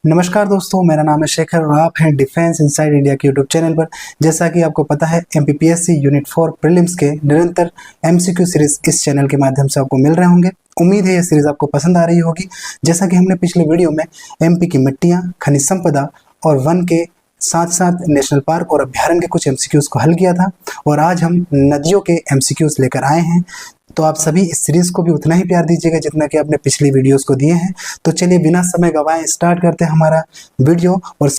नमस्कार दोस्तों, मेरा नाम है शेखर और आप हैं डिफेंस इनसाइड इंडिया के यूट्यूब चैनल पर। जैसा कि आपको पता है, एमपीपीएससी यूनिट 4 प्रीलिम्स के निरंतर एमसीक्यू सीरीज इस चैनल के माध्यम से आपको मिल रहे होंगे। उम्मीद है यह सीरीज आपको पसंद आ रही होगी। जैसा कि हमने पिछले वीडियो में एमपी की मिट्टियाँ, खनिज संपदा और वन के साथ साथ नेशनल पार्क और अभ्यारण्य के कुछ एमसीक्यूज को हल किया था, और आज हम नदियों के एमसीक्यूज लेकर आए हैं। तो आप सभी इस सीरीज को भी उतना ही प्यार दीजिएगा जितना कि आपने पिछली वीडियोस को दिए हैं। तो चलिए बिना समय गवाए स्टार्ट करते हैं हमारा वीडियो। और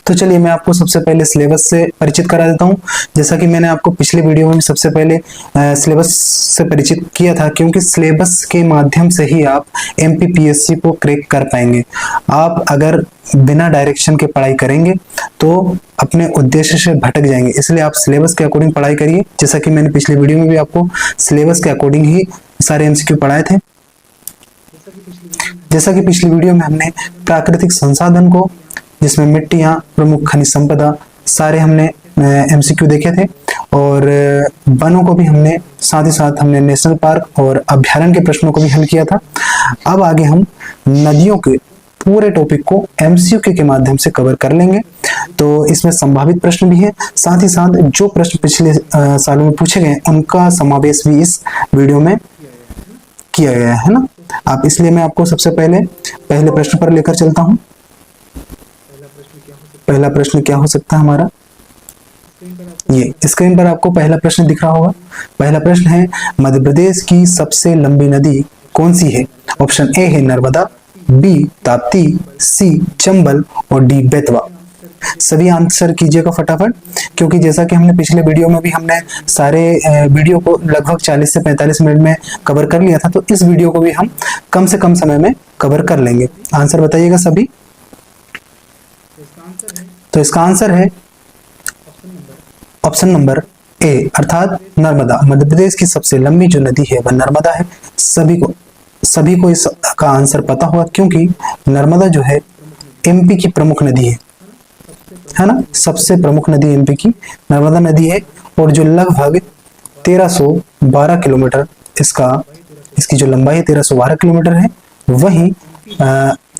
तो चलिए मैं आपको सबसे पहले सिलेबस से परिचित करा देता हूं। जैसा कि मैंने आपको पिछले वीडियो में सबसे पहले सिलेबस से परिचित किया था, क्योंकि सिलेबस के माध्यम से ही आप एमपीपीएससी को क्रैक कर पाएंगे। आप अगर बिना डायरेक्शन के पढ़ाई करेंगे तो अपने उद्देश्य से भटक जाएंगे, इसलिए आप सिलेबस के अकॉर्डिंग पढ़ाई करिए। जैसा कि मैंने पिछले वीडियो में भी आपको सिलेबस के अकॉर्डिंग ही सारे एमसीक्यू पढ़ाए थे। जैसा कि पिछली वीडियो में हमने प्राकृतिक संसाधन को, जिसमें मिट्टियाँ, प्रमुख खनिज संपदा, सारे हमने एमसीक्यू देखे थे, और वनों को भी हमने, साथ ही साथ हमने नेशनल पार्क और अभ्यारण्य के प्रश्नों को भी हल किया था। अब आगे हम नदियों के पूरे टॉपिक को एमसीक्यू के माध्यम से कवर कर लेंगे। तो इसमें संभावित प्रश्न भी है, साथ ही साथ जो प्रश्न पिछले सालों में पूछे गए उनका समावेश भी इस वीडियो में किया गया है ना। आप इसलिए मैं आपको सबसे पहले प्रश्न पर लेकर चलता हूं। पहला प्रश्न क्या हो सकता है हमारा? ये स्क्रीन पर आपको पहला प्रश्न दिख रहा होगा। पहला प्रश्न है, मध्य प्रदेश की सबसे लंबी नदी कौन सी है? ऑप्शन ए है नर्मदा, बी ताप्ती, सी चंबल और डी बेतवा। सभी आंसर कीजिएगा फटाफट, क्योंकि जैसा कि हमने पिछले वीडियो में भी हमने सारे वीडियो को लगभग 40 से 45 मिनट में कवर कर लिया था, तो इस वीडियो को भी हम कम से कम समय में कवर कर लेंगे। आंसर बताइएगा सभी। तो इसका आंसर है ऑप्शन नंबर ए, अर्थात नर्मदा। मध्य प्रदेश की सबसे लंबी जो नदी है वह नर्मदा है। सभी को इसका आंसर पता होगा, क्योंकि नर्मदा जो है एमपी की प्रमुख नदी है ना। सबसे प्रमुख नदी एमपी की नर्मदा नदी है, और जो लगभग 1312 किलोमीटर इसकी जो लंबाई है 1312 किलोमीटर है। वहीं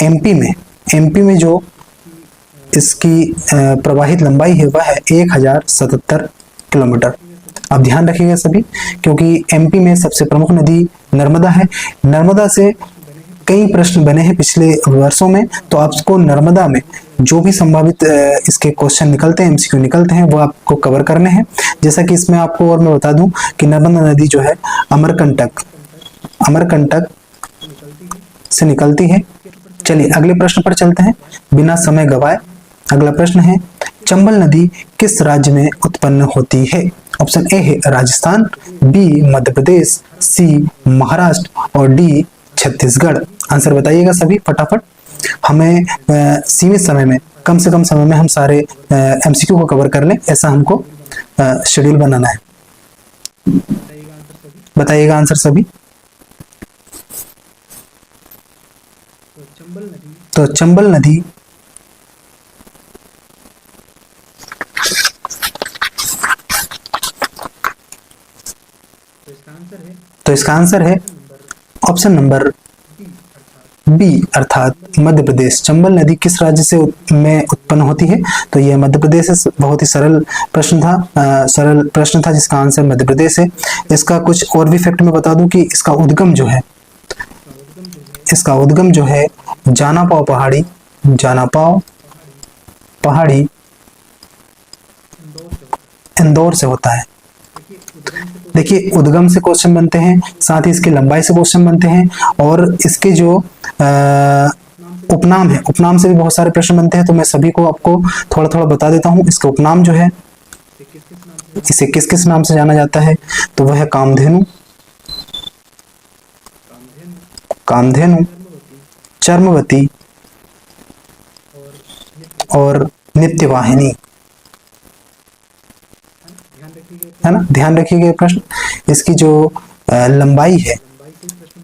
एमपी में जो इसकी प्रवाहित लंबाई है वह है 1077 किलोमीटर। आप ध्यान रखिएगा सभी, क्योंकि एमपी में सबसे प्रमुख नदी नर्मदा है। नर्मदा से कई प्रश्न बने हैं पिछले वर्षों में, तो आपको नर्मदा में जो भी संभावित इसके क्वेश्चन निकलते हैं, एमसीक्यू निकलते हैं, वो आपको कवर करने हैं। जैसा कि इसमें आपको और मैं बता दूं कि नर्मदा नदी जो है अमरकंटक से निकलती है। चलिए अगले प्रश्न पर चलते हैं बिना समय गवाए। अगला प्रश्न है, चंबल नदी किस राज्य में उत्पन्न होती है? ऑप्शन ए है राजस्थान, बी मध्य प्रदेश, सी महाराष्ट्र और डी छत्तीसगढ़। आंसर बताइएगा सभी फटाफट। हमें सीमित समय में, कम से कम समय में हम सारे एमसीक्यू को कवर कर लें, ऐसा हमको शेड्यूल बनाना है। बताइएगा आंसर सभी। तो चंबल नदी तो इसका आंसर है ऑप्शन नंबर बी, अर्थात मध्य प्रदेश। चंबल नदी किस राज्य से में उत्पन्न होती है? तो यह मध्य प्रदेश है। बहुत ही सरल प्रश्न था जिसका आंसर मध्य प्रदेश है। इसका कुछ और भी फैक्ट मैं बता दूं कि इसका उद्गम जो है जानापाव पहाड़ी इंदौर से होता है। देखिए, उद्गम से क्वेश्चन बनते हैं, साथ ही इसकी लंबाई से क्वेश्चन बनते हैं, और इसके जो उपनाम है, उपनाम से भी बहुत सारे प्रश्न बनते हैं। तो मैं सभी को आपको थोड़ा थोड़ा बता देता हूँ। इसका उपनाम जो है, इसे किस किस नाम से जाना जाता है? तो वह है कामधेनु, चर्मवती और नित्यवाहिनी, है ना। ध्यान रखिएगा प्रश्न। इसकी जो लंबाई है,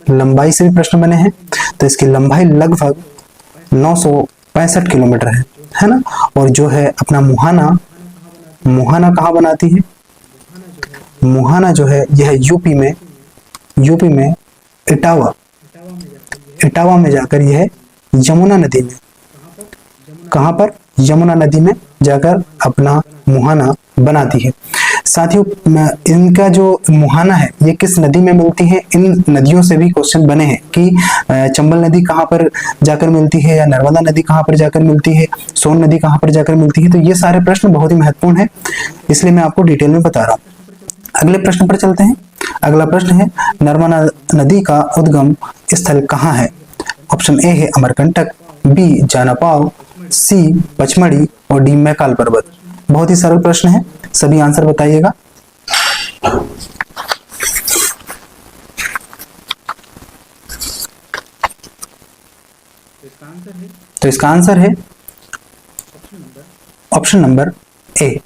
लंबाई से भी प्रश्न बने हैं। तो इसकी लंबाई लगभग 965 किलोमीटर है ना। और जो है अपना मुहाना कहाँ बनाती है? मुहाना जो है यह यूपी में इटावा में जाकर यह यमुना नदी में कहाँ पर? यमुना नदी में जाकर अपना मुहाना बनाती है। साथियों, इनका जो मुहाना है ये किस नदी में मिलती है? इन नदियों से भी क्वेश्चन बने हैं कि चंबल नदी कहाँ पर जाकर मिलती है, या नर्मदा नदी कहाँ पर जाकर मिलती है, सोन नदी कहाँ पर जाकर मिलती है। तो ये सारे प्रश्न बहुत ही महत्वपूर्ण है, इसलिए मैं आपको डिटेल में बता रहा हूँ। अगले प्रश्न पर चलते हैं। अगला प्रश्न है, नर्मदा नदी का उद्गम स्थल कहाँ है? ऑप्शन ए है अमरकंटक, बी जानापाव, सी पचमढ़ी और डी मैकाल पर्वत। बहुत ही सरल प्रश्न है, सभी आंसर बताइएगा। तो इसका आंसर है ऑप्शन नंबर ए,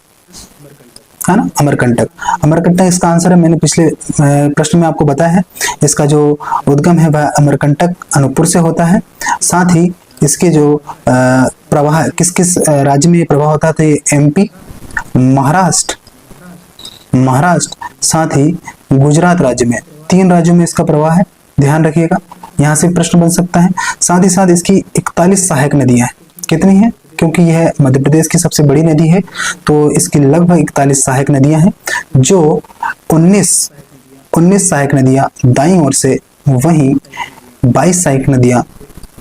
है ना, अमरकंटक। अमरकंटक इसका आंसर है। मैंने पिछले प्रश्न में आपको बताया है, इसका जो उद्गम है वह अमरकंटक अनूपपुर से होता है। साथ ही इसके जो प्रवाह किस किस राज्य में प्रवाह होता है? एमपी, महाराष्ट्र, साथ ही गुजरात राज्य में, 3 राज्यों में इसका प्रवाह है, ध्यान रखिएगा। यहाँ से प्रश्न बन सकता है। साथ ही साथ इसकी 41 सहायक नदियां हैं। कितनी है? क्योंकि यह मध्य प्रदेश की सबसे बड़ी नदी है, तो इसकी लगभग 41 सहायक नदियां हैं, जो 19 सहायक नदियां दाईं ओर से, वहीं 22 सहायक नदियां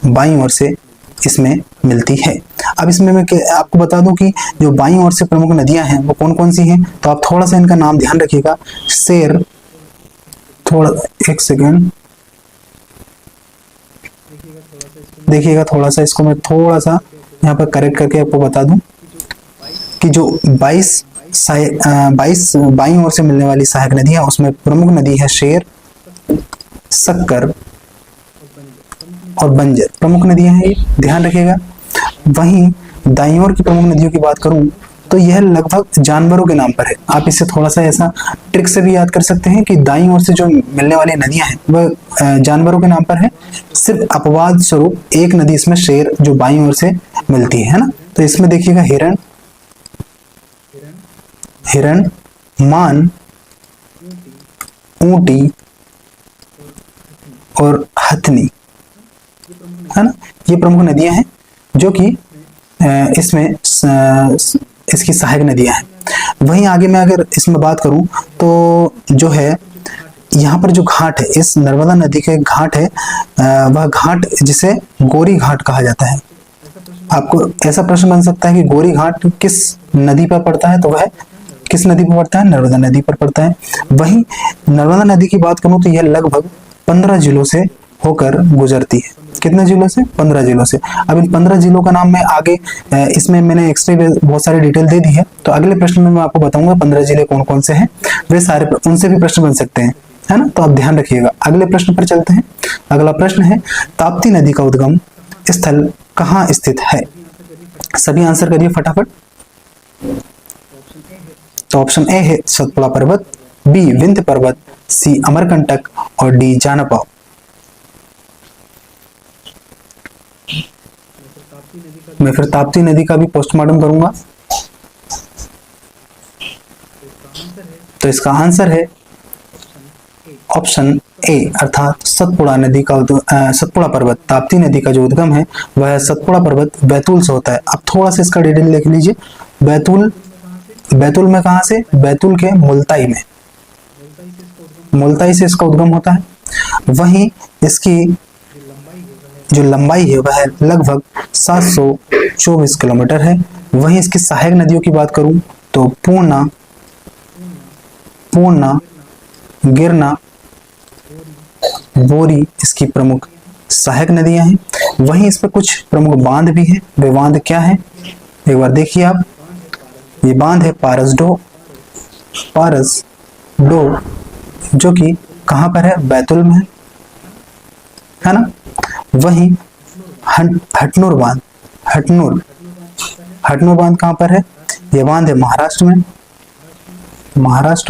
बाईं ओर से इसमें मिलती है। अब इसमें मैं आपको बता दूं कि जो बाईं ओर से प्रमुख नदियां हैं वो कौन कौन सी हैं। तो आप थोड़ा सा इनका नाम ध्यान रखिएगा। शेर, थोड़ा एक सेकेंड देखिएगा, थोड़ा सा इसको मैं थोड़ा सा यहाँ पर करेक्ट करके आपको बता दूं कि जो 22 बाईं ओर से मिलने वाली सहायक नदियां, उसमें प्रमुख नदी है शेर, सक्कर और बंजर, प्रमुख नदियां हैं, ये ध्यान रखिएगा। वहीं दाईं ओर की प्रमुख नदियों की बात करूं तो यह लगभग जानवरों के नाम पर है। आप इसे थोड़ा सा ऐसा ट्रिक से भी याद कर सकते हैं कि दाईं ओर से जो मिलने वाली नदियां हैं वह जानवरों के नाम पर है। सिर्फ अपवाद स्वरूप एक नदी इसमें शेर जो बाईं ओर से मिलती है ना। तो इसमें देखिएगा हिरण, मान, ऊंटी और हथनी, है ना, ये प्रमुख नदियां हैं जो कि इसमें इसकी सहायक नदियां हैं। वहीं आगे मैं अगर इसमें बात करूं तो जो है यहाँ पर जो घाट है, इस नर्मदा नदी के घाट है, वह घाट जिसे गोरी घाट कहा जाता है। आपको ऐसा प्रश्न बन सकता है कि गोरी घाट किस नदी पर पड़ता है? तो वह किस नदी पर पड़ता है? नर्मदा नदी पर पड़ता है। वहीं नर्मदा नदी की बात करूं तो यह लगभग 15 जिलों से होकर गुजरती है। कितने जिलों से? 15 जिलों से। अब इन 15 जिलों का नाम मैं आगे, इसमें मैंने एक्स्ट्रा बहुत सारी डिटेल दे दी है, तो अगले प्रश्न में मैं आपको बताऊंगा 15 जिले कौन कौन से हैं। वे सारे उनसे भी प्रश्न बन सकते हैं, है ना, तो आप ध्यान रखिएगा। अगले प्रश्न पर चलते हैं। अगला प्रश्न है, ताप्ती नदी का उद्गम स्थल कहाँ स्थित है? सभी आंसर करिए फटाफट। तो ऑप्शन ए है सतपुड़ा पर्वत, बी विंध्य पर्वत, सी अमरकंटक और डी जानापाव। मैं फिर ताप्ती नदी का भी पोस्टमार्टम करूंगा। तो इसका आंसर है ऑप्शन ए, अर्थात सतपुड़ा नदी का सतपुड़ा पर्वत। ताप्ती नदी का जो उद्गम है वह सतपुड़ा पर्वत बैतूल से होता है। अब थोड़ा सा इसका डिटेल देख लीजिए। बैतूल में कहां से? बैतूल के मुल्ताई से इसका उद्गम होता है। वहीं इसकी जो लंबाई है वह लगभग 724 किलोमीटर है। वहीं इसकी सहायक नदियों की बात करूं तो पूर्णा, गिरना, बोरी इसकी प्रमुख सहायक नदियां हैं। वहीं इस पर कुछ प्रमुख बांध भी हैं। वे बांध क्या है? एक बार देखिए आप। ये बांध है पारसडो, जो कि कहां पर है? बैतूल में है ना। वहीं हटनूर बांध कहां पर है? यह बांध है महाराष्ट्र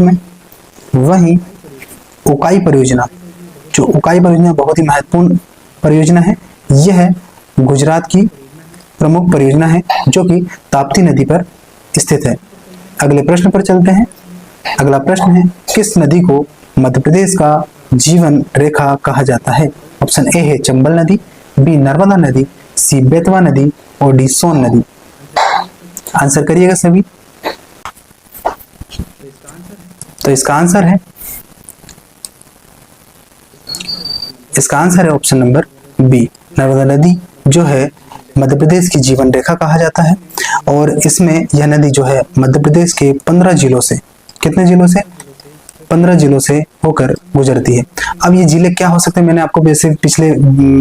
में। वहीं उकाई परियोजना, जो उकाई परियोजना बहुत ही महत्वपूर्ण परियोजना है, यह गुजरात की प्रमुख परियोजना है जो कि ताप्ती नदी पर स्थित है। अगले प्रश्न पर चलते हैं। अगला प्रश्न है, किस नदी को मध्य प्रदेश का जीवन रेखा कहा जाता है? ऑप्शन ए है चंबल नदी, बी नर्मदा नदी, सी बेतवा नदी और डी सोन नदी। आंसर करिएगा सभी। तो इसका आंसर है ऑप्शन नंबर बी। नर्मदा नदी जो है मध्य प्रदेश की जीवन रेखा कहा जाता है और इसमें यह नदी जो है मध्य प्रदेश के 15 जिलों से, कितने जिलों से, 15 जिलों से होकर गुजरती है। अब ये जिले क्या हो सकते हैं, मैंने आपको वैसे पिछले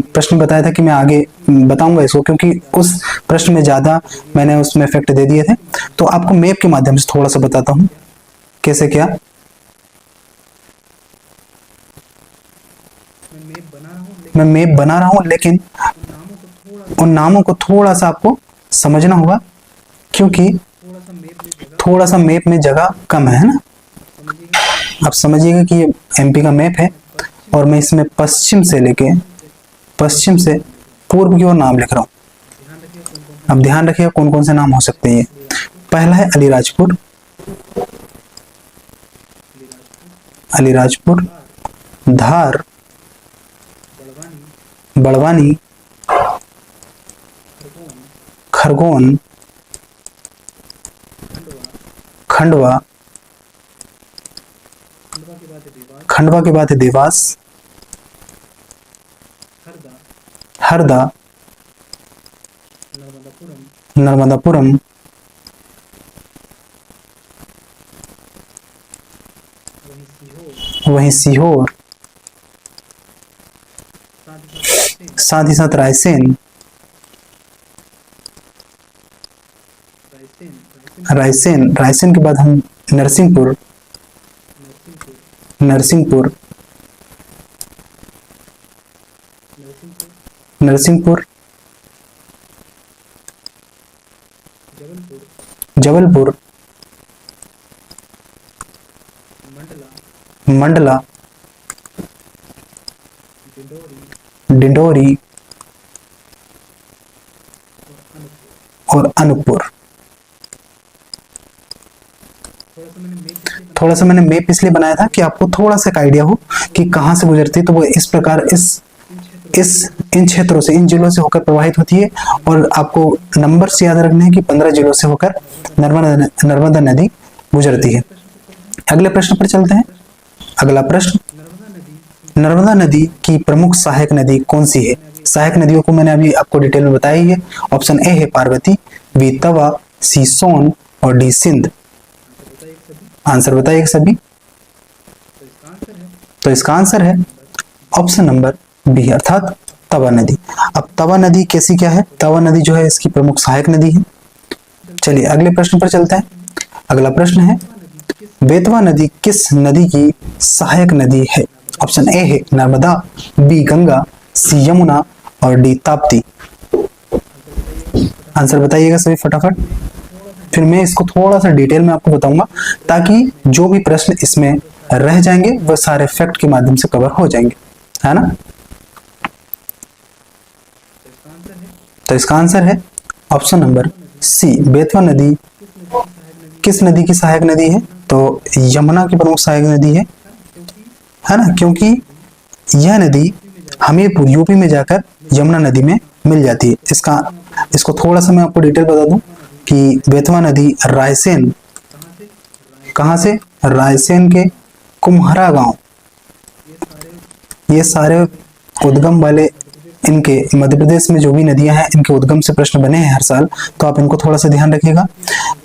प्रश्न में बताया था कि मैं आगे बताऊंगा इसको, क्योंकि उस प्रश्न में ज्यादा मैंने उसमें फैक्ट दे दिए थे। तो आपको मैप के माध्यम से थोड़ा सा बताता हूँ कैसे क्या। मैं मैप बना रहा हूं लेकिन उन नामों को थोड़ा सा आपको समझना होगा, क्योंकि थोड़ा सा मैप में जगह कम है ना। आप समझिएगा कि ये एमपी का मैप है और मैं इसमें पश्चिम से पूर्व की ओर नाम लिख रहा हूं। अब ध्यान रखिएगा कौन कौन से नाम हो सकते हैं। पहला है अलीराजपुर, धार, बड़वानी, खरगोन, खंडवा, खंडवा के बाद है देवास, हरदा, नर्मदापुरम, वहीं सीहोर, साथ ही साथ रायसेन, रायसेन के बाद हम नरसिंहपुर, जबलपुर, मंडला, डिंडोरी और अनूपपुर। थोड़ा सा मैंने मैप इसलिए बनाया था कि आपको थोड़ा सा आइडिया हो कि कहां से गुजरती है। तो वो इस प्रकार इन क्षेत्रों से, इन जिलों से होकर प्रवाहित होती है और आपको नंबर से याद रखना है कि 15 जिलों से होकर नर्मदा नदी गुजरती है। अगले प्रश्न पर चलते हैं। अगला प्रश्न, नर्मदा नदी की प्रमुख सहायक नदी कौन सी है? सहायक नदियों को मैंने अभी आपको डिटेल में बताया ही है। ऑप्शन ए है पार्वती, बी तवा, सी सोन और डी सिंध। आंसर बताइए सभी। तो इसका आंसर है ऑप्शन नंबर बी अर्थात तवा नदी। अब तवा नदी कैसी क्या है? तवा नदी जो है इसकी प्रमुख सहायक नदी है। चलिए अगले प्रश्न पर चलते हैं। अगला प्रश्न है, बेतवा नदी किस नदी की सहायक नदी है? ऑप्शन ए है नर्मदा, बी गंगा, सी यमुना और डी ताप्ती। आंसर बताइएगा सभी फटाफट, फिर मैं इसको थोड़ा सा डिटेल में आपको बताऊंगा ताकि जो भी प्रश्न इसमें रह जाएंगे वह सारे फैक्ट के माध्यम से कवर हो जाएंगे, है ना। तो इसका आंसर है ऑप्शन नंबर सी, बेतवा नदी किस नदी की सहायक नदी है? तो यमुना की प्रमुख सहायक नदी है ना, क्योंकि यह नदी हमीरपुर यूपी में जाकर यमुना नदी में मिल जाती है। इसको थोड़ा सा मैं आपको डिटेल बता दूं कि बेतवा नदी रायसेन, कहां से? रायसेन के कुम्हरा गांव, ये सारे उद्गम वाले इनके मध्य प्रदेश में जो भी नदियां हैं इनके उद्गम से प्रश्न बने हैं हर साल, तो आप इनको थोड़ा सा ध्यान रखिएगा।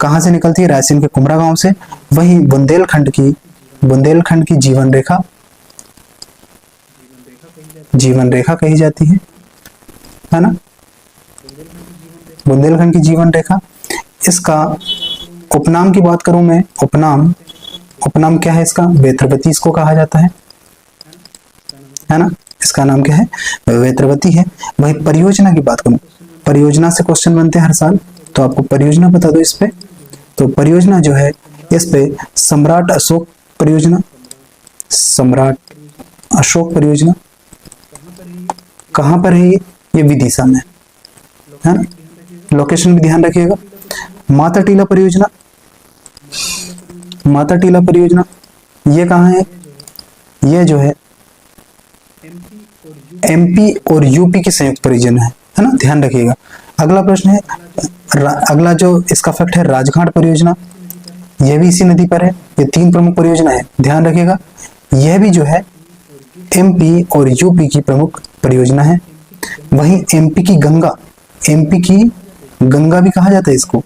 कहां से निकलती है? रायसेन के कुम्हरा गांव से। वहीं बुंदेलखंड की जीवन रेखा कही जाती है ना। बुंदेलखंड की जीवन रेखा। इसका उपनाम की बात करूं मैं, उपनाम क्या है इसका? वेत्रवती इसको कहा जाता है ना। इसका नाम क्या है? वेत्रवती है। वही परियोजना की बात करूं, परियोजना से क्वेश्चन बनते हैं हर साल, तो आपको परियोजना बता दो इस पे। तो परियोजना जो है इस पे सम्राट अशोक परियोजना, कहां पर है ये विदिशा में है ना। लोकेशन भी ध्यान रखिएगा। माता टीला परियोजना ये कहाँ है? ये जो है एमपी और यूपी की संयुक्त परियोजना है ना, ध्यान रखिएगा। अगला प्रश्न है, अगला जो इसका फैक्ट है, राजघाट परियोजना, यह भी इसी नदी पर है। ये 3 प्रमुख परियोजना है, ध्यान रखिएगा। यह भी जो है एमपी और यूपी की प्रमुख परियोजना है। वहीं एमपी की गंगा, एमपी की गंगा भी कहा जाता है इसको,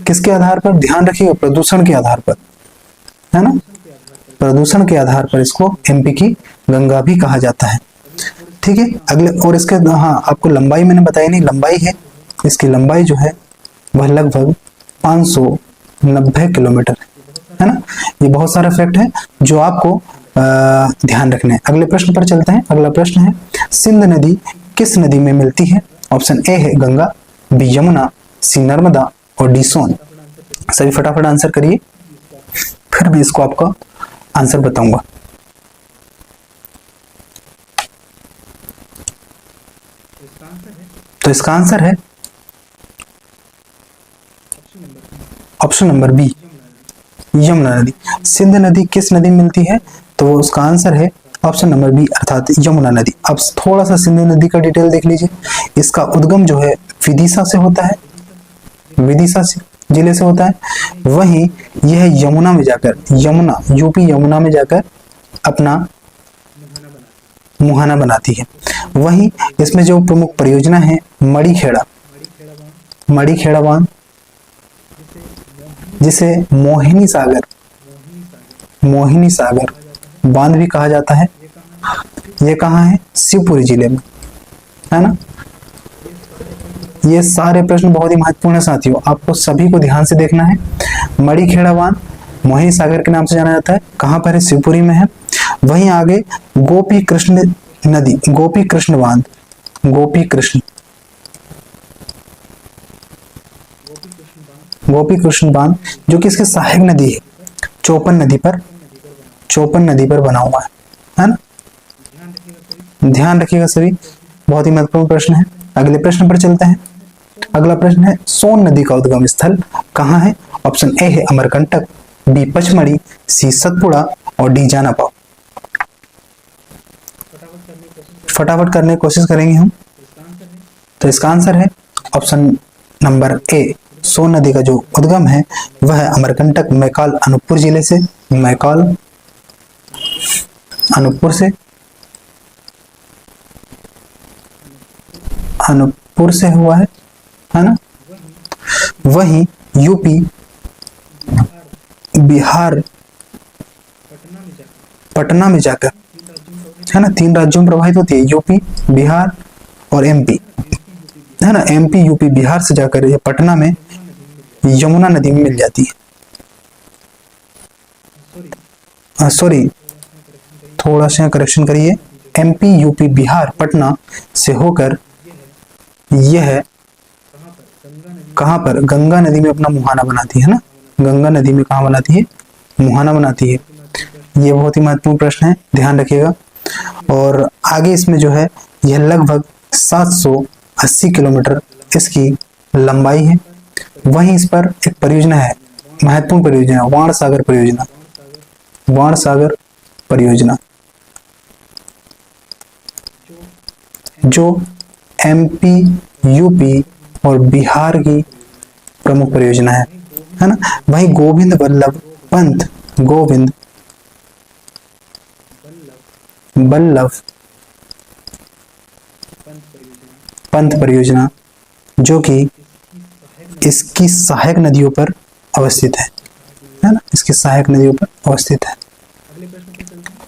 किसके आधार पर, ध्यान रखिएगा, प्रदूषण के आधार पर, है ना, प्रदूषण के आधार पर इसको एमपी की गंगा भी कहा जाता है। ठीक है, अगले और इसके, हाँ आपको लंबाई मैंने बताई नहीं, लंबाई है, इसकी लंबाई जो है वह लगभग 590 किलोमीटर है ना। ये बहुत सारा फैक्ट है जो आपको ध्यान रखने हैं। अगले प्रश्न पर चलते हैं। अगला प्रश्न है, सिंध नदी किस नदी में मिलती है? ऑप्शन ए है गंगा, बी यमुना, सी नर्मदा और डी सोन। सभी फटाफट आंसर करिए, फिर मैं इसको आपका आंसर बताऊंगा। तो इसका आंसर है ऑप्शन नंबर बी, यमुना नदी। सिंध नदी किस नदी में मिलती है? तो उसका आंसर है ऑप्शन नंबर बी अर्थात यमुना नदी। अब थोड़ा सा सिंधु नदी का डिटेल देख लीजिए। इसका उद्गम जो है विदिशा से होता है, विदिशा से जिले से होता है। वहीं यह यमुना में जाकर, यमुना यूपी यमुना में जाकर अपना मुहाना बनाती है। वहीं इसमें जो प्रमुख परियोजना है मड़ीखेड़ा, मड़ीखेड़ा बांध, जिसे मोहिनी सागर, मोहिनी सागर बांध भी कहा जाता है। ये कहाँ है? शिवपुरी जिले में, है ना। ये सारे प्रश्न बहुत ही महत्वपूर्ण है साथियों, आपको सभी को ध्यान से देखना है। मड़ीखेड़ा बांध मोहिनी सागर के नाम से जाना जाता है, कहाँ पर है? शिवपुरी में है। वहीं आगे गोपी कृष्ण नदी, गोपी कृष्ण बांध, गोपी कृष्ण, गोपी कृष्ण बांध जो कि इसकी सहायक नदी है, चौपन नदी पर, चौपन नदी पर बना हुआ है ना। ध्यान रखिएगा सभी, बहुत ही महत्वपूर्ण प्रश्न है। अगले प्रश्न पर चलते हैं। अगला प्रश्न है, सोन नदी का उद्गम स्थल कहाँ है? ऑप्शन ए है अमरकंटक, बी पचमढ़ी, सी सतपुड़ा और डी जानापा। फटाफट करने की कोशिश करेंगे हम। तो इसका आंसर है ऑप्शन नंबर ए, सोन नदी का जो उद्गम है वह है अमरकंटक, मैकाल अनूपपुर जिले से, मैकाल अनूपपुर से, अनूपपुर से हुआ है ना। वहीं यूपी बिहार पटना में जाकर, है ना, 3 राज्यों में प्रभावित होती है, यूपी बिहार और एमपी, है ना। एमपी यूपी बिहार से जाकर ये पटना में यमुना नदी में मिल जाती है। सॉरी, थोड़ा सा करेक्शन करिए, एमपी यूपी बिहार पटना से होकर यह कहां पर? गंगा नदी में अपना मुहाना बनाती है ना। गंगा नदी में कहां बनाती है? मुहाना बनाती है। ये बहुत ही महत्वपूर्ण प्रश्न है, ध्यान रखिएगा। और आगे इसमें जो है यह लगभग 780 किलोमीटर इसकी लंबाई है। वहीं इस पर एक परियोजना है, महत्वपूर्ण परियोजना, वाण सागर परियोजना, वाण सागर परियोजना जो एमपी यूपी और बिहार की प्रमुख परियोजना है ना। वहीं गोविंद वल्लभ पंत, गोविंद वल्लभ पंत परियोजना जो कि इसकी सहायक नदियों पर अवस्थित है ना, इसकी सहायक नदियों पर अवस्थित है।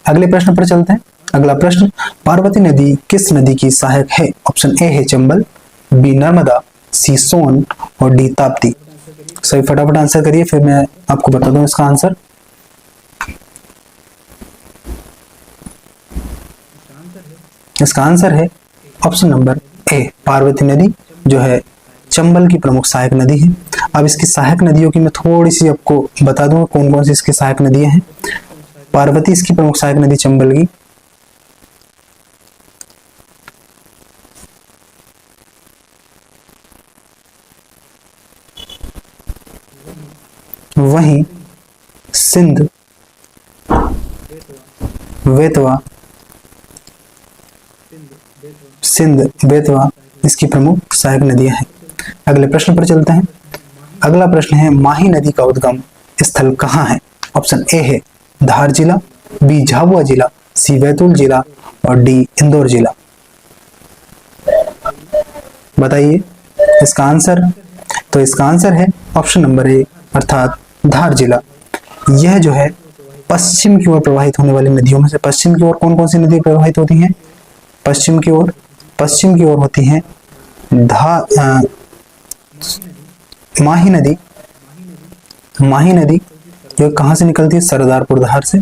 अगले प्रश्न पर चलते हैं। अगला प्रश्न, पार्वती नदी किस नदी की सहायक है? ऑप्शन ए है चंबल, बी नर्मदा, सी सोन और डी ताप्ती। सभी फटाफट आंसर करिए, फिर मैं आपको बता दूं इसका आंसर। इसका आंसर है ऑप्शन नंबर ए, पार्वती नदी जो है चंबल की प्रमुख सहायक नदी है। अब इसकी सहायक नदियों की मैं थोड़ी सी आपको बता दूंगा कौन कौन सी इसकी सहायक नदियां हैं। पार्वती इसकी प्रमुख सहायक नदी चंबल की, वहीं सिंध, बेतवा, सिंध बेतवा इसकी प्रमुख सहायक नदियां हैं। अगले प्रश्न पर चलते हैं। अगला प्रश्न है माही नदी का उद्गम स्थल कहाँ है? ऑप्शन ए है धार जिला, बी झाबुआ जिला, सी बैतूल जिला और डी इंदौर जिला। बताइए इसका आंसर। तो इसका आंसर है ऑप्शन नंबर ए अर्थात धार जिला। यह जो है पश्चिम की ओर प्रवाहित होने वाली नदियों में से, पश्चिम की ओर कौन कौन सी नदी प्रवाहित होती हैं? पश्चिम की ओर होती हैं माही नदी। माही नदी जो कहाँ से निकलती है? सरदारपुर धार से,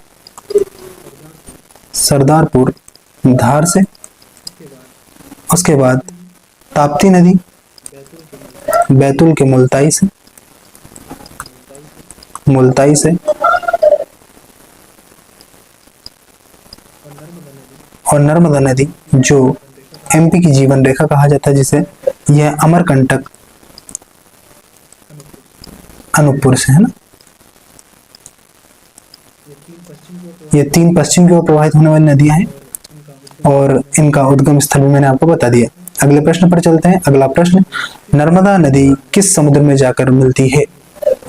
सरदारपुर धार से। उसके बाद ताप्ती नदी बैतूल के मुल्ताई से, मुल्ताई से। और नर्मदा नदी जो एमपी की जीवन रेखा कहा जाता है, जिसे यह अमरकंटक अनूपपुर से है ना। ये तीन पश्चिम की ओर प्रवाहित होने वाली नदियां हैं और इनका उद्गम स्थल भी मैंने आपको बता दिया। अगले प्रश्न पर चलते हैं। अगला प्रश्न, नर्मदा नदी किस समुद्र में जाकर मिलती है?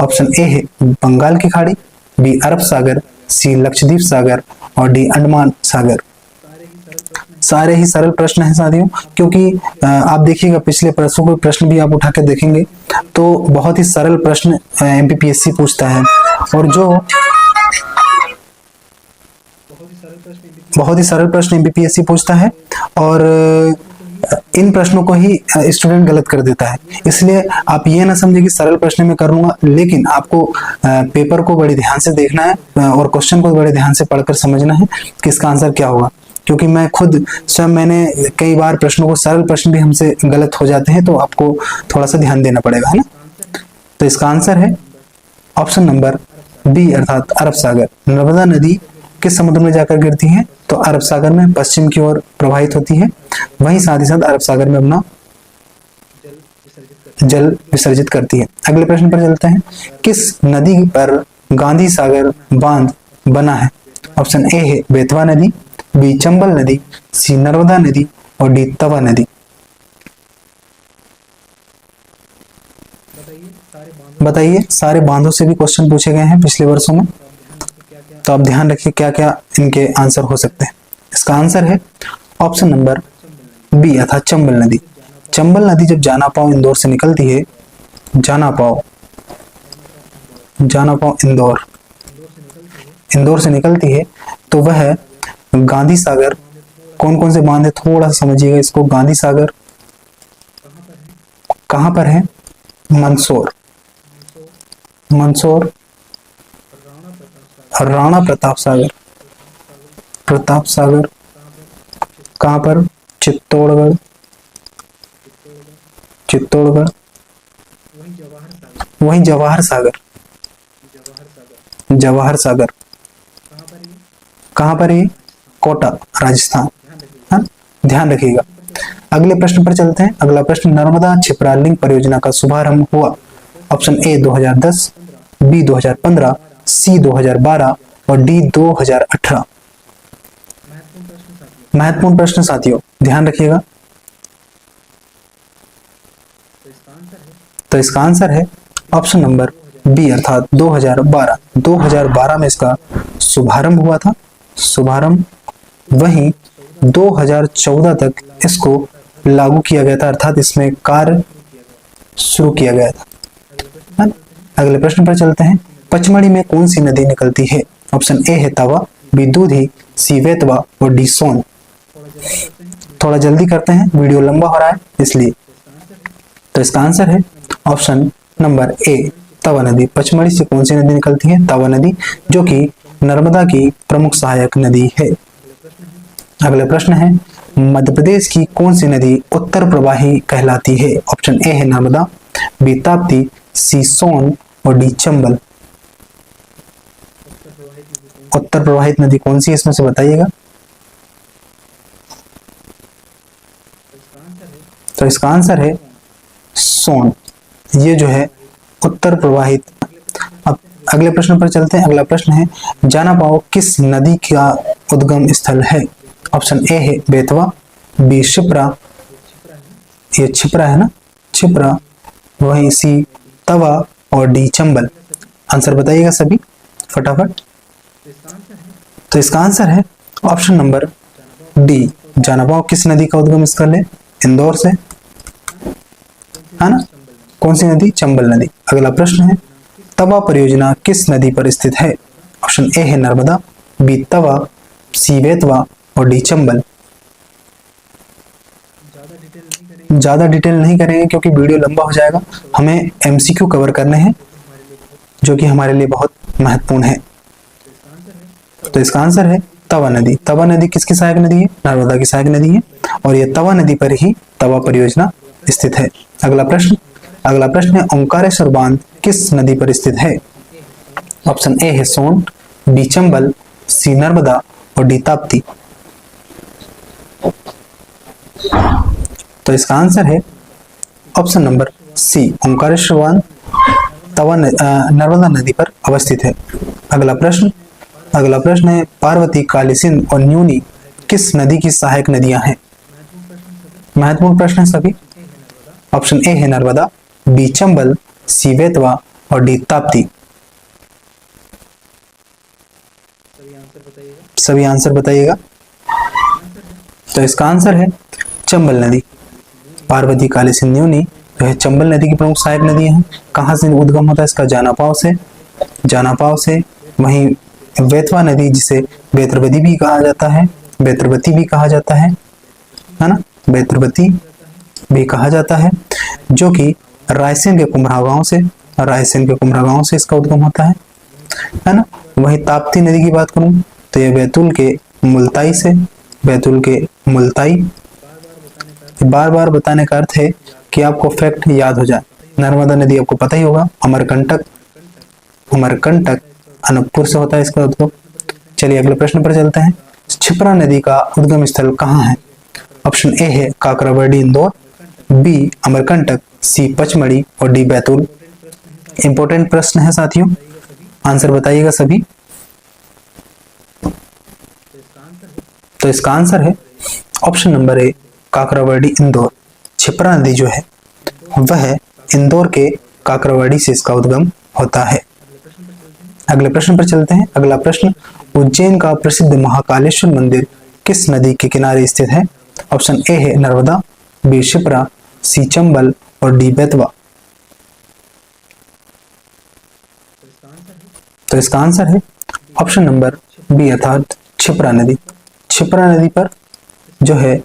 ऑप्शन ए है बंगाल की खाड़ी, बी अरब सागर, सी लक्षद्वीप सागर और डी अंडमान सागर। सारे ही सरल प्रश्न हैं साथियों, क्योंकि आप देखिएगा पिछले प्रश्नों को प्रश्न भी आप उठा के देखेंगे तो बहुत ही सरल प्रश्न एमपीपीएससी पूछता है, और जो बहुत ही सरल प्रश्न एमपीपीएससी पूछता है और इन प्रश्नों को ही स्टूडेंट गलत कर देता है। इसलिए आप ये ना समझे कि सरल प्रश्न में कर लूंगा, लेकिन आपको पेपर को बड़े ध्यान से देखना है और क्वेश्चन को बड़े ध्यान से पढ़कर समझना है कि इसका आंसर क्या होगा। क्योंकि मैं खुद स्वयं मैंने कई बार प्रश्नों को, सरल प्रश्न भी हमसे गलत हो जाते हैं, तो आपको थोड़ा सा ध्यान देना पड़ेगा, है ना। तो इसका आंसर है ऑप्शन नंबर बी अर्थात अरब सागर। नर्मदा नदी किस समुद्र में जाकर गिरती है? तो अरब सागर में पश्चिम की ओर प्रवाहित होती है, वहीं साथ ही साथ अरब सागर में अपना जल विसर्जित करती है। अगले प्रश्न पर चलते हैं। किस नदी पर गांधी सागर बांध बना है? ऑप्शन ए है बेतवा नदी, बी चंबल नदी, सी नर्मदा नदी और डी तवा नदी। बताइए सारे बांधों से भी क्वेश्चन पूछे गए हैं पिछले वर्षों में, तो आप ध्यान रखिए क्या क्या इनके आंसर हो सकते हैं। इसका आंसर है ऑप्शन नंबर बी अर्थात चंबल नदी। चंबल नदी जब जानापाव इंदौर से निकलती है, जानापाव इंदौर से निकलती है, तो वह गांधी सागर, कौन कौन से बांध है थोड़ा सा समझिएगा इसको। गांधी सागर कहाँ पर है? मंदसौर, राणा प्रताप सागर कहाँ पर? चित्तौड़गढ़, वहीं जवाहर सागर कहाँ पर है? कोटा, राजस्थान, हाँ ध्यान रखिएगा। अगले प्रश्न पर चलते हैं। अगला प्रश्न, नर्मदा छिपरा लिंक परियोजना का शुभारंभ हुआ? ऑप्शन ए 2010, बी 2015, सी 2012 और डी 2018। महत्वपूर्ण प्रश्न साथियों, ध्यान रखिएगा। तो इसका आंसर है ऑप्शन नंबर बी अर्थात 2012। 2012 में इसका शुभारंभ हुआ था। वहीं 2014 तक इसको लागू किया गया था, अर्थात इसमें कार्य शुरू किया गया था। अगले प्रश्न पर चलते हैं। पचमढ़ी में कौन सी नदी निकलती है? ऑप्शन ए है तवा, बी दूधी, सी बेतवा और डी सोन। थोड़ा जल्दी करते हैं, वीडियो लंबा हो रहा है इसलिए। तो इसका आंसर है ऑप्शन नंबर ए तवा नदी। पचमढ़ी से कौन सी नदी निकलती है? तवा नदी, जो कि नर्मदा की प्रमुख सहायक नदी है। अगला प्रश्न है, मध्य प्रदेश की कौन सी नदी उत्तर प्रवाही कहलाती है? ऑप्शन ए है नर्मदा, बी ताप्ती, सी सोन और डी चंबल। उत्तर प्रवाहित नदी कौन सी है इसमें से बताइएगा। तो इसका आंसर है सोन, ये जो है उत्तर प्रवाहित। अब अगले प्रश्न पर चलते हैं। अगला प्रश्न है, जानापाव किस नदी का उद्गम स्थल है? ऑप्शन ए है बेतवा, बी शिप्रा, ये छिपरा है ना, छिपरा, वहीं सी तवा और डी चंबल। आंसर बताइएगा सभी फटाफट। तो इसका आंसर है ऑप्शन नंबर डी, जानाबाव। किस नदी का उद्गम स्थल है? इंदौर से, है ना? कौन सी नदी? चंबल नदी। अगला प्रश्न है, तवा परियोजना किस नदी पर स्थित है? ऑप्शन ए है नर्मदा, बी तवा, सी बेतवा और डी चंबल। ज्यादा डिटेल नहीं करेंगे क्योंकि वीडियो लंबा हो जाएगा। हमें एमसीक्यू कवर करने हैं जो कि हमारे लिए बहुत महत्वपूर्ण है। तो इसका आंसर है तवा नदी। तवा नदी किसकी सहायक नदी है? नर्मदा की सहायक नदी है और यह तवा नदी पर ही तवा परियोजना स्थित है। अगला प्रश्न है, ओंकारेश्वर बांध किस नदी पर स्थित है? ऑप्शन ए है सोन, बी चंबल, सी नर्मदा और डी ताप्ती। तो इसका आंसर है ऑप्शन नंबर सी, ओंकारेश्वर बांध तवा नर्मदा नदी पर अवस्थित है। अगला प्रश्न है, पार्वती, काली सिंध और न्यूनी किस नदी की सहायक नदियां हैं? महत्वपूर्ण प्रश्न है सभी। ऑप्शन ए है नर्मदा, बी चंबल, सी बेतवा और डी ताप्ती। सभी आंसर बताइएगा। तो इसका आंसर है चंबल नदी। पार्वती, काली सिंध, न्यूनी जो है चंबल नदी की प्रमुख सहायक नदी है। कहाँ से उद्गम होता है इसका? जानापाव से। वहीं बेतवा नदी जिसे बेतरवती भी कहा जाता है, है ना? बेतरवती भी कहा जाता है, जो कि रायसेन के कुम्हरा गांव से इसका उद्गम होता है ना? वहीं ताप्ती नदी की बात करूं तो यह बैतूल के मुल्ताई। बार बार बताने का अर्थ है कि आपको फैक्ट याद हो जाए। नर्मदा नदी आपको पता ही होगा, अमरकंटक अनूपपुर से होता है इसका उद्गम। चलिए अगले प्रश्न पर चलते हैं। क्षिप्रा नदी का उद्गम स्थल कहाँ है? ऑप्शन ए है काकरावर्डी इंदौर, बी अमरकंटक, सी पचमढ़ी और डी बैतूल। इंपॉर्टेंट प्रश्न है साथियों, आंसर बताइएगा सभी। तो इसका आंसर है ऑप्शन नंबर ए, काकरावर्डी इंदौर। क्षिप्रा नदी जो है वह इंदौर के काकरावर्डी से इसका उद्गम होता है। अगले प्रश्न पर चलते हैं। अगला प्रश्न, उज्जैन का प्रसिद्ध महाकालेश्वर मंदिर किस नदी के किनारे स्थित है? ऑप्शन ए है नर्मदा, बी क्षिप्रा, सी चंबल और डी बेतवा। तो इसका आंसर है ऑप्शन नंबर बी अर्थात क्षिप्रा नदी। क्षिप्रा नदी पर जो है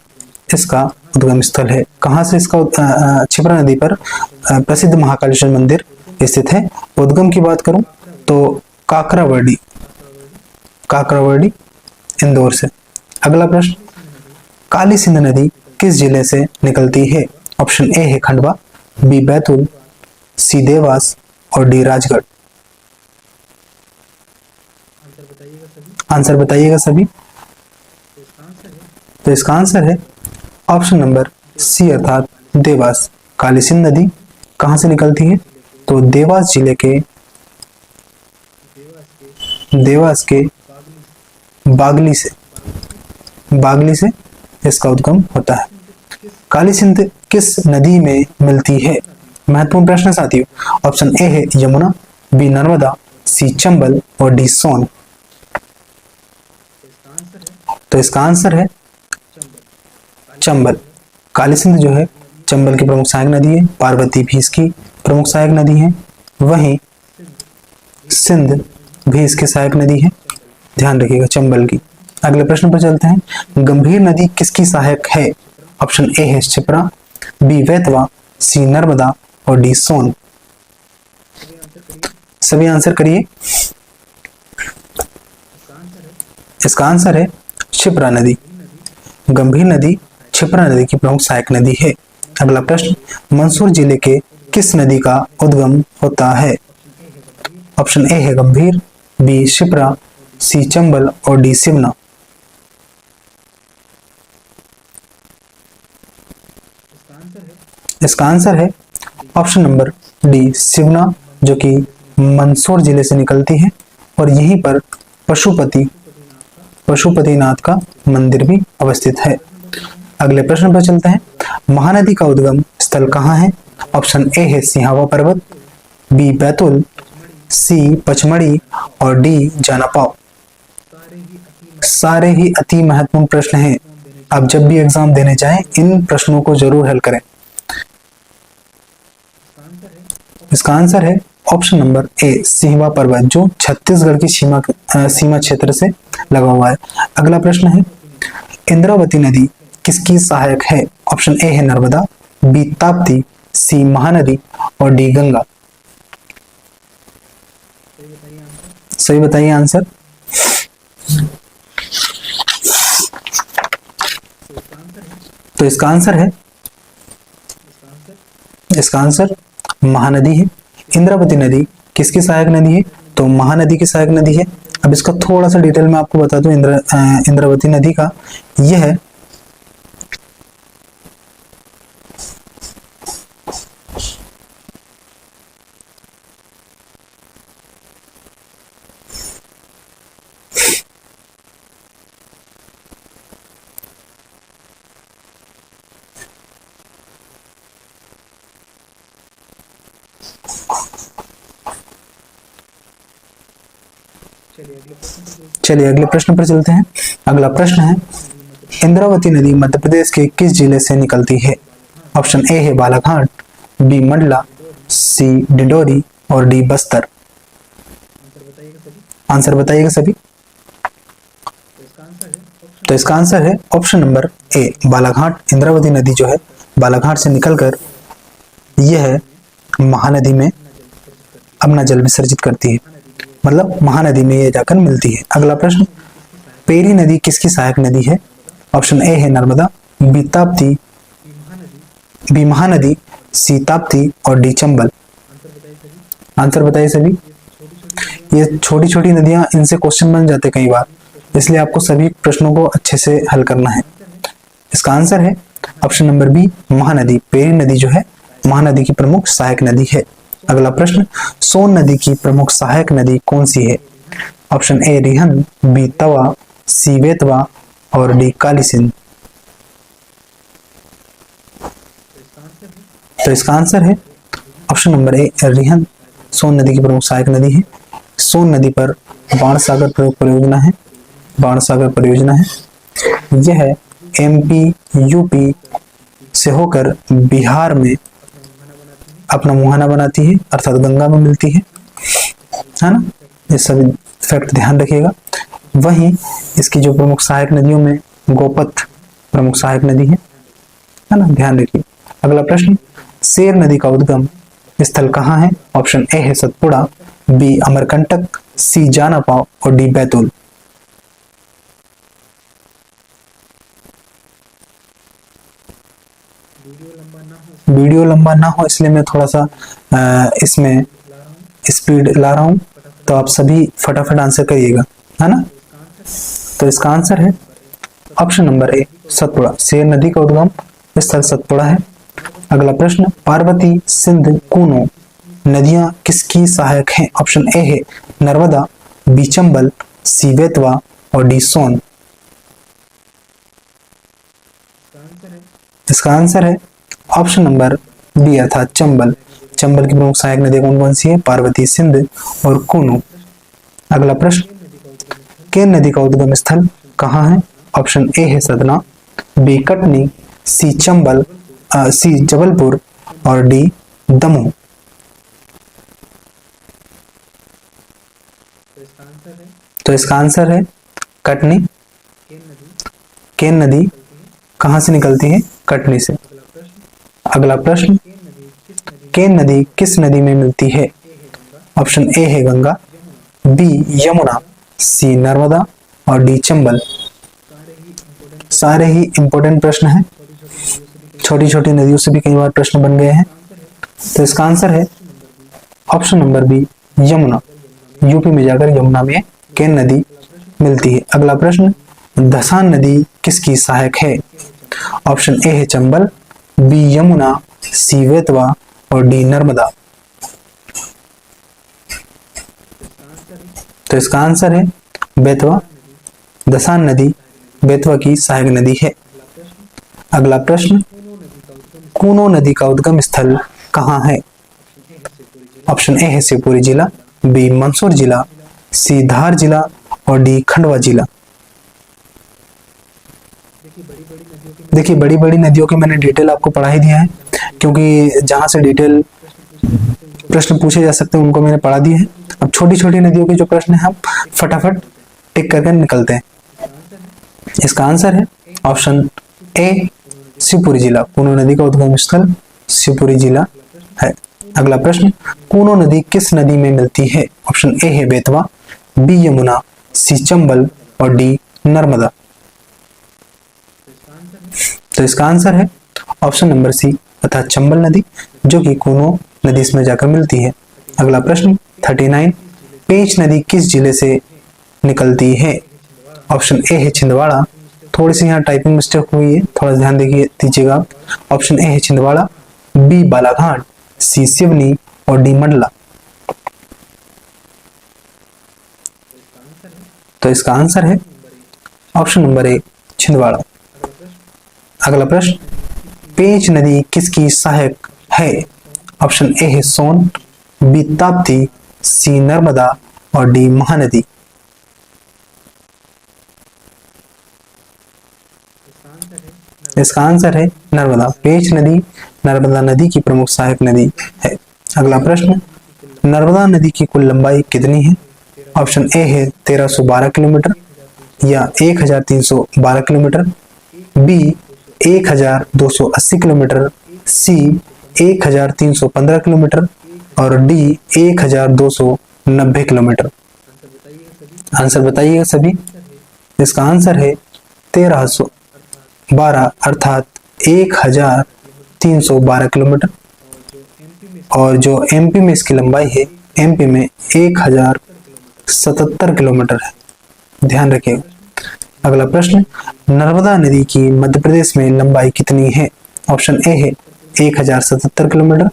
इसका उद्गम स्थल है। कहाँ से इसका क्षिप्रा नदी पर प्रसिद्ध महाकालेश्वर मंदिर स्थित है? उद्गम की बात करूं तो काकरावर्डी इंदौर से। अगला प्रश्न, काली सिंध नदी किस जिले से निकलती है? ऑप्शन ए है खंडवा, बी बैतूल, सी देवास और डी राजगढ़। आंसर बताइएगा सभी। तो इसका आंसर है ऑप्शन नंबर सी अर्थात देवास। काली सिंध नदी कहां से निकलती है? तो देवास जिले के बागली से इसका उद्गम होता है। काली सिंध किस नदी में मिलती है? महत्वपूर्ण प्रश्न साथियों। ऑप्शन ए है यमुना, बी नर्मदा, सी चंबल और डी सोन। तो इसका आंसर है चंबल। काली सिंध जो है चंबल की प्रमुख सहायक नदी है, पार्वती भी इसकी प्रमुख सहायक नदी है, वहीं सिंध भी इसकी सहायक नदी है। ध्यान रखिएगा चंबल की। अगले प्रश्न पर चलते हैं। गंभीर नदी किसकी सहायक है? ऑप्शन ए है क्षिप्रा, बी बेतवा, सी नर्मदा और डी सोन। सभी आंसर करिए। इसका आंसर है क्षिप्रा नदी। गंभीर नदी क्षिप्रा नदी की प्रमुख सहायक नदी है। अगला प्रश्न, मंदसौर जिले के किस नदी का उद्गम होता है? ऑप्शन ए है गंभीर, बी क्षिप्रा, सी चंबल और डी सिवना। इसका आंसर है ऑप्शन नंबर डी सिवना, जो कि मंदसौर जिले से निकलती है और यहीं पर पशुपतिनाथ का मंदिर भी अवस्थित है। अगले प्रश्न पर चलते हैं। महानदी का उद्गम स्थल कहाँ है? ऑप्शन ए है सिंहावा पर्वत, बी बैतुल, सी पचमढ़ी और डी जानापाव। सारे ही अति महत्वपूर्ण प्रश्न हैं। आप जब भी एग्जाम देने जाएं इन प्रश्नों को जरूर हल करें। इसका आंसर है ऑप्शन नंबर ए सिंहवा पर्वत, जो छत्तीसगढ़ की सीमा क्षेत्र से लगा हुआ है। अगला प्रश्न है इंद्रावती नदी किसकी सहायक है? ऑप्शन ए है नर्मदा, बी ताप्ती, सी महानदी और डी गंगा। सही बताइए आंसर। तो इसका आंसर महानदी है। इंद्रावती नदी किसकी सहायक नदी है? तो महानदी की सहायक नदी है। अब इसका थोड़ा सा डिटेल में आपको बता दूं इंद्रावती नदी का। यह चलिए अगले प्रश्न पर चलते हैं। अगला प्रश्न है इंद्रावती नदी मध्य प्रदेश के किस जिले से निकलती है? ऑप्शन ए है बालाघाट, बी मंडला, सी डिंडोरी और डी बस्तर। आंसर बताइएगा सभी। तो इसका आंसर है ऑप्शन नंबर ए बालाघाट। इंद्रावती नदी जो है बालाघाट से निकलकर यह महानदी में अपना जल विसर्जित करती है, मतलब महानदी में ये जाकर मिलती है। अगला प्रश्न पेरी नदी किसकी सहायक नदी है? ऑप्शन ए है नर्मदा, बी ताप्ती, बी महानदी, सी ताप्ती और डी चंबल। आंसर बताइए सभी। ये छोटी छोटी नदियां, इनसे क्वेश्चन बन जाते कई बार, इसलिए आपको सभी प्रश्नों को अच्छे से हल करना है। इसका आंसर है ऑप्शन नंबर बी महानदी। पेरी नदी जो है महानदी की प्रमुख सहायक नदी है। अगला प्रश्न सोन नदी की प्रमुख सहायक नदी कौन सी है? ऑप्शन ए रिहंद, बी तवा, सी बेतवा और डी काली सिंध। तो इसका आंसर है ऑप्शन नंबर ए रिहंद। सोन नदी की प्रमुख सहायक नदी है। सोन नदी पर बाणसागर परियोजना है, बाणसागर परियोजना है। यह एमपी यूपी से होकर बिहार में अपना मुहाना बनाती है, अर्थात गंगा में मिलती है ना। ये सभी फैक्ट ध्यान रखिएगा। वहीं इसकी जो प्रमुख सहायक नदियों में गोपथ प्रमुख सहायक नदी है ना, ध्यान रखिए। अगला प्रश्न सेर नदी का उद्गम स्थल कहाँ है? ऑप्शन ए है सतपुड़ा, बी अमरकंटक, सी जानापाव और डी बैतूल। वीडियो लंबा ना हो इसलिए मैं थोड़ा सा इसमें स्पीड ला रहा हूं, तो आप सभी फटाफट आंसर करिएगा, है ना। तो इसका आंसर है ऑप्शन नंबर ए सतपुड़ा। सेर नदी का उद्गम स्थल सतपुड़ा है। अगला प्रश्न पार्वती, सिंध, कूनो नदियां किसकी सहायक हैं? ऑप्शन ए है नर्मदा, बी चंबल, सी बेतवा और डी सोन। इसका आंसर है ऑप्शन नंबर बी अर्थात चंबल। चंबल की प्रमुख सहायक नदी कौन कौन सी है? पार्वती, सिंध और कूनो। अगला प्रश्न केन नदी का उद्गम स्थल कहाँ है? ऑप्शन ए है सतना, बी कटनी, सी चंबल, सी जबलपुर और डी दमोह। तो इसका आंसर है कटनी। केन नदी कहां से निकलती है? कटनी से। अगला प्रश्न केन नदी किस नदी में मिलती है? ऑप्शन ए है गंगा, बी यमुना, सी नर्मदा और डी चंबल। सारे ही इंपॉर्टेंट प्रश्न हैं, छोटी छोटी नदियों से भी कई बार प्रश्न बन गए हैं। तो इसका आंसर है option number B Yamuna. UP में जाकर यमुना में केन नदी मिलती है। अगला प्रश्न धसान नदी किसकी सहायक है? ऑप्शन ए है चंबल, बी यमुना, सी बेतवा और डी नर्मदा। तो इसका आंसर है बेतवा। धसान नदी बेतवा की सहायक नदी है। अगला प्रश्न कूनो नदी का उद्गम स्थल कहाँ है? ऑप्शन ए है शिवपुरी जिला, बी मंदसौर जिला, सी धार जिला और डी खंडवा जिला। देखिए बड़ी बड़ी नदियों के मैंने डिटेल आपको पढ़ा ही दिया है, क्योंकि जहां से डिटेल प्रश्न पूछे जा सकते हैं उनको मैंने पढ़ा दिए हैं। अब छोटी छोटी नदियों के जो प्रश्न हैं हम फटाफट टिक करके निकलते हैं। इसका आंसर है ऑप्शन ए शिवपुरी जिला। कूनो नदी का उद्गम स्थल शिवपुरी जिला है। अगला प्रश्न, कूनो नदी किस नदी में मिलती है? ऑप्शन ए है बेतवा, बी यमुना, सी चंबल और डी नर्मदा। तो इसका आंसर है ऑप्शन नंबर सी अर्थात चंबल नदी, जो कि कूनो नदी इसमें जाकर मिलती है। अगला प्रश्न 39, पेंच नदी किस जिले से निकलती है? ऑप्शन ए है छिंदवाड़ा। थोड़ी सी यहाँ टाइपिंग मिस्टेक हुई है, थोड़ा ध्यान दीजिएगा। ऑप्शन ए है छिंदवाड़ा, बी बालाघाट, सी सिवनी और डी मंडला। तो इसका आंसर है ऑप्शन नंबर ए छिंदवाड़ा। अगला प्रश्न, पेंच नदी किसकी सहायक है? ऑप्शन ए है सोन, बी ताप्ती, सी नर्मदा और डी महानदी। इसका आंसर है नर्मदा। पेंच नदी नर्मदा नदी की प्रमुख सहायक नदी है। अगला प्रश्न, नर्मदा नदी की कुल लंबाई कितनी है? ऑप्शन ए है 1312 किलोमीटर या 1312 किलोमीटर, बी 1280 किलोमीटर, सी 1315 किलोमीटर और डी 1290 किलोमीटर। आंसर बताइएगा सभी। इसका आंसर है 1312 अर्थात 1312 किलोमीटर, और जो एमपी में इसकी लंबाई है, एमपी में 1077 किलोमीटर है। ध्यान रखिएगा। अगला प्रश्न, नर्मदा नदी की मध्य प्रदेश में लंबाई कितनी है? ऑप्शन ए है 1077 किलोमीटर,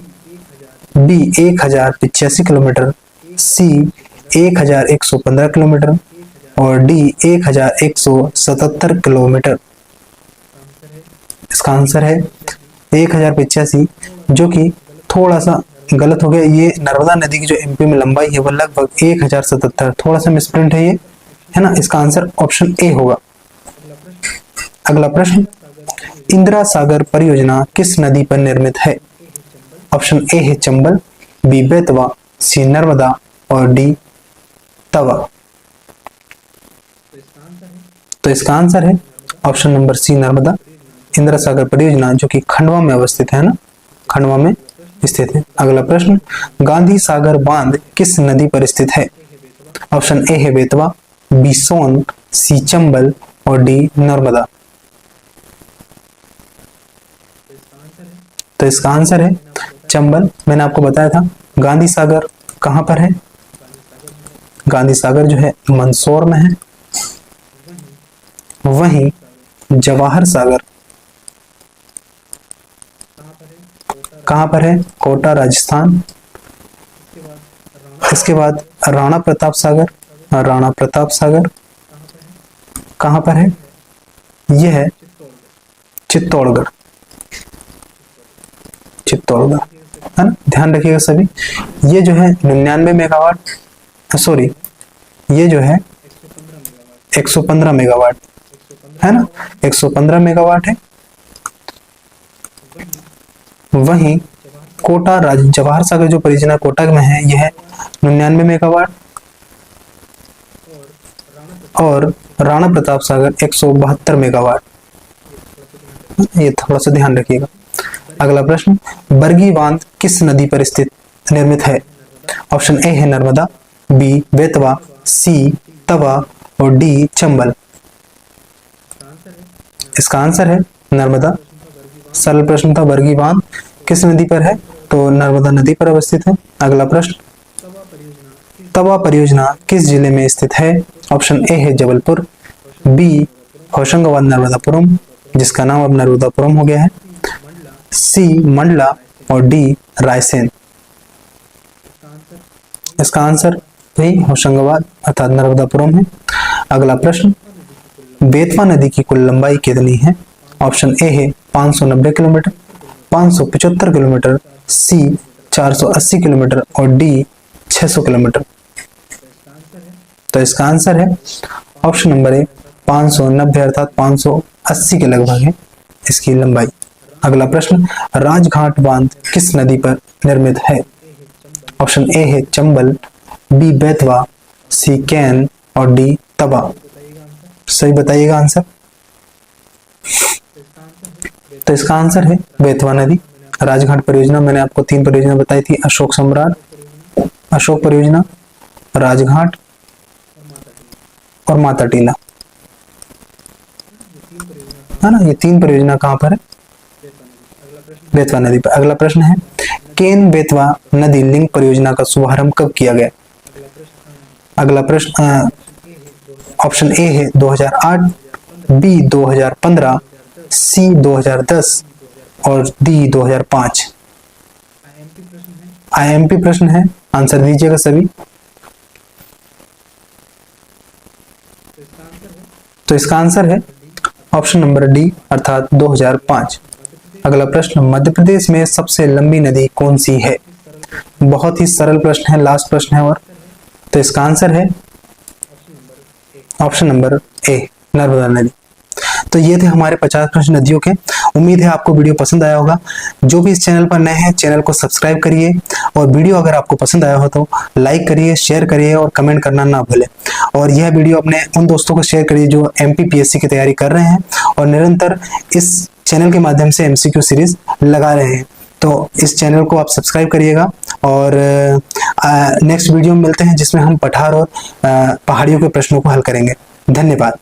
बी 1085 किलोमीटर, सी 1115 किलोमीटर और डी 1177 किलोमीटर। इसका आंसर है 1085, जो कि थोड़ा सा गलत हो गया। ये नर्मदा नदी की जो एमपी में लंबाई है वो लगभग 1077, थोड़ा सा मिसप्रिंट है ये, है ना। इसका आंसर ऑप्शन ए होगा। अगला प्रश्न, इंदिरा सागर परियोजना किस नदी पर निर्मित है? ऑप्शन ए है चंबल, बी बेतवा, सी नर्मदा और डी तवा। तो इसका आंसर है option number C Narmada. Indira Sagar परियोजना जो कि खंडवा में अवस्थित है ना, खंडवा में स्थित है। अगला प्रश्न, गांधी सागर बांध किस नदी पर स्थित है? ऑप्शन ए है बेतवा, बी सोन, सी चंबल और डी नर्मदा। तो इसका आंसर है चंबल। मैंने आपको बताया था गांधी सागर कहां पर है। गांधी सागर जो है मंदसौर में है। वहीं जवाहर सागर कहां पर है? कोटा राजस्थान। इसके बाद राणा प्रताप सागर, राणा प्रताप सागर कहां पर है? यह है चित्तौड़गढ़, चित्तौड़गढ़, है ना। ध्यान रखिएगा सभी। ये जो है 99 मेगावाट, सॉरी ये जो है 115 मेगावाट है ना, 115 मेगावाट है। वहीं कोटा जवाहर सागर जो परियोजना कोटा में है यह है 99 मेगावाट, और राणा प्रताप सागर 172 मेगावाट। ये थोड़ा सा ध्यान रखिएगा। अगला प्रश्न, बरगी बांध किस नदी पर स्थित निर्मित है? ऑप्शन ए है नर्मदा, बी बेतवा, सी तवा और डी चंबल। इसका आंसर है नर्मदा। सरल प्रश्न था। बरगी बांध किस नदी पर है? तो नर्मदा नदी पर अवस्थित है। अगला प्रश्न, तवा परियोजना किस जिले में स्थित है? ऑप्शन ए है जबलपुर, बी होशंगाबाद नर्मदापुरम, जिसका नाम अब नर्मदापुरम हो गया है, सी मंडला और डी रायसेन। इसका आंसर वही होशंगाबाद अर्थात नर्मदापुरम है। अगला प्रश्न, बेतवा नदी की कुल लंबाई कितनी है? ऑप्शन ए है 590 किलोमीटर, 575 किलोमीटर, सी 480 किलोमीटर और डी 600 किलोमीटर। तो इसका आंसर है ऑप्शन नंबर ए 590 अर्थात 580 के लगभग है इसकी लंबाई। अगला प्रश्न, राजघाट बांध किस नदी पर निर्मित है? ऑप्शन ए है चंबल, बी बेतवा, सी कैन और डी तवा। सही बताइएगा आंसर। तो इसका आंसर है बेतवा नदी। राजघाट परियोजना मैंने आपको 3 परियोजना बताई थी, अशोक सम्राट, अशोक परियोजना, राजघाट और माता टीला, है ना। ये 3 परियोजना कहां पर है? बेतवा नदी पर। अगला प्रश्न है, केन बेतवा नदी लिंक परियोजना का शुभारंभ कब किया गया? अगला प्रश्न ऑप्शन ए है 2008, बी 2015, सी 2010 और डी 2005। आईएमपी प्रश्न है, आंसर दीजिएगा सभी। तो इसका आंसर है ऑप्शन नंबर डी अर्थात 2005। अगला प्रश्न, मध्य प्रदेश में सबसे लंबी नदी कौन सी है? बहुत ही सरल प्रश्न है, लास्ट प्रश्न है और तो इसका आंसर है ऑप्शन नंबर ए नर्मदा नदी। तो ये थे हमारे 50 प्रश्न नदियों के। उम्मीद है आपको वीडियो पसंद आया होगा। जो भी इस चैनल पर नए हैं चैनल को सब्सक्राइब करिए और वीडियो अगर आपको पसंद आया हो तो लाइक करिए, शेयर करिए और कमेंट करना ना भूलें। और यह वीडियो अपने उन दोस्तों को शेयर करिए जो एमपीपीएससी की तैयारी कर रहे हैं और निरंतर इस चैनल के माध्यम से एमसीक्यू सीरीज लगा रहे हैं। तो इस चैनल को आप सब्सक्राइब करिएगा और नेक्स्ट वीडियो में मिलते हैं जिसमें हम पठार और पहाड़ियों के प्रश्नों को हल करेंगे। धन्यवाद।